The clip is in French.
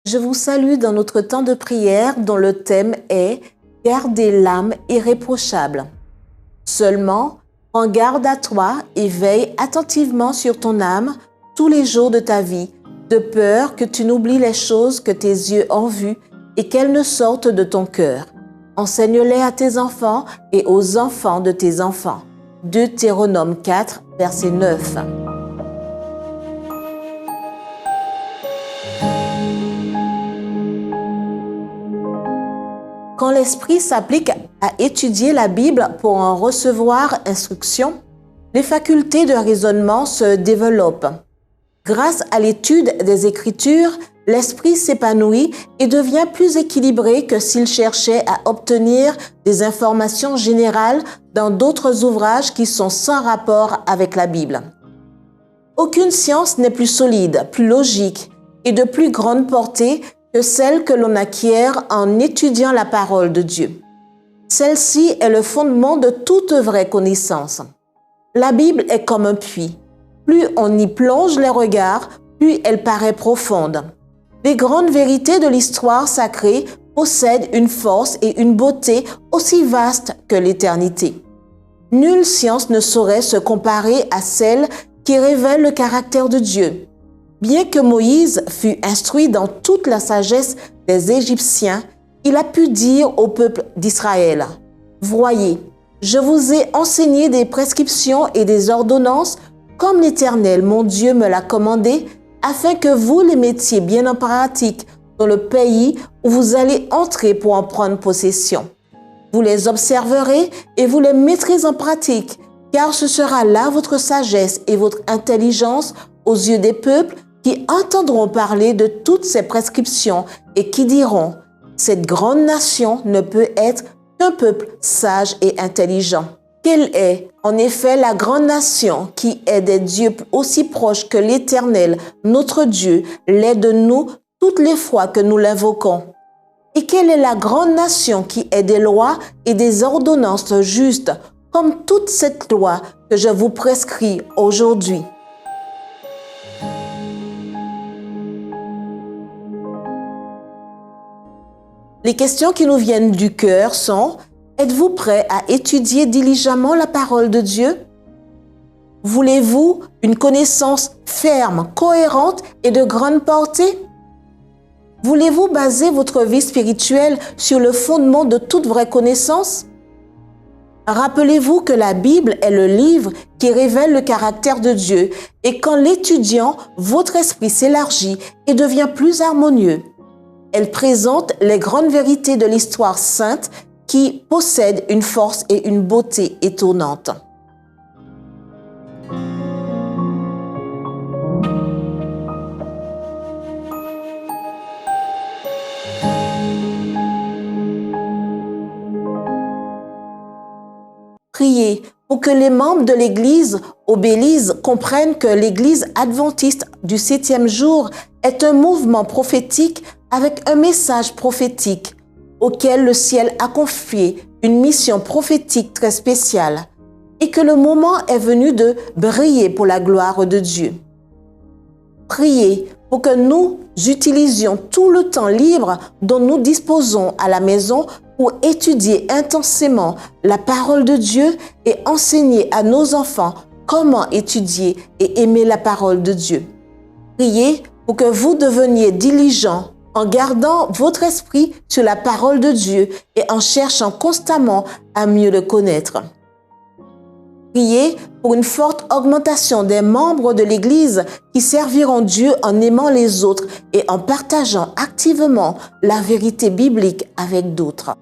Je vous salue dans notre temps de prière dont le thème est « Garder l'âme irréprochable ». Seulement, prends garde à toi et veille attentivement sur ton âme tous les jours de ta vie, de peur que tu n'oublies les choses que tes yeux ont vues et qu'elles ne sortent de ton cœur. Enseigne-les à tes enfants et aux enfants de tes enfants. Deutéronome 4, verset 9. Quand l'esprit s'applique à étudier la Bible pour en recevoir instruction, les facultés de raisonnement se développent. Grâce à l'étude des Écritures, l'esprit s'épanouit et devient plus équilibré que s'il cherchait à obtenir des informations générales dans d'autres ouvrages qui sont sans rapport avec la Bible. Aucune science n'est plus solide, plus logique et de plus grande portée que celle que l'on acquiert en étudiant la parole de Dieu. Celle-ci est le fondement de toute vraie connaissance. La Bible est comme un puits. Plus on y plonge les regards, plus elle paraît profonde. Les grandes vérités de l'histoire sacrée possèdent une force et une beauté aussi vastes que l'éternité. Nulle science ne saurait se comparer à celle qui révèle le caractère de Dieu. Bien que Moïse fût instruit dans toute la sagesse des Égyptiens, il a pu dire au peuple d'Israël : « Voyez, je vous ai enseigné des prescriptions et des ordonnances comme l'Éternel, mon Dieu, me l'a commandé, afin que vous les mettiez bien en pratique dans le pays où vous allez entrer pour en prendre possession. Vous les observerez et vous les mettrez en pratique, car ce sera là votre sagesse et votre intelligence aux yeux des peuples qui entendront parler de toutes ces prescriptions et qui diront : cette grande nation ne peut être qu'un peuple sage et intelligent. Quelle est, en effet, la grande nation qui est des dieux aussi proches que l'Éternel, notre Dieu, l'est de nous toutes les fois que nous l'invoquons? Et quelle est la grande nation qui est des lois et des ordonnances justes, comme toute cette loi que je vous prescris aujourd'hui? Les questions qui nous viennent du cœur sont: êtes-vous prêt à étudier diligemment la parole de Dieu? Voulez-vous une connaissance ferme, cohérente et de grande portée? Voulez-vous baser votre vie spirituelle sur le fondement de toute vraie connaissance? Rappelez-vous que la Bible est le livre qui révèle le caractère de Dieu et qu'en l'étudiant, votre esprit s'élargit et devient plus harmonieux. Elle présente les grandes vérités de l'histoire sainte qui possèdent une force et une beauté étonnantes. Priez pour que les membres de l'Église au Belize comprennent que l'Église adventiste du 7e jour est un mouvement prophétique avec un message prophétique auquel le ciel a confié une mission prophétique très spéciale et que le moment est venu de briller pour la gloire de Dieu. Priez pour que nous utilisions tout le temps libre dont nous disposons à la maison pour étudier intensément la parole de Dieu et enseigner à nos enfants comment étudier et aimer la parole de Dieu. Priez pour que vous deveniez diligents en gardant votre esprit sur la parole de Dieu et en cherchant constamment à mieux le connaître. Priez pour une forte augmentation des membres de l'Église qui serviront Dieu en aimant les autres et en partageant activement la vérité biblique avec d'autres.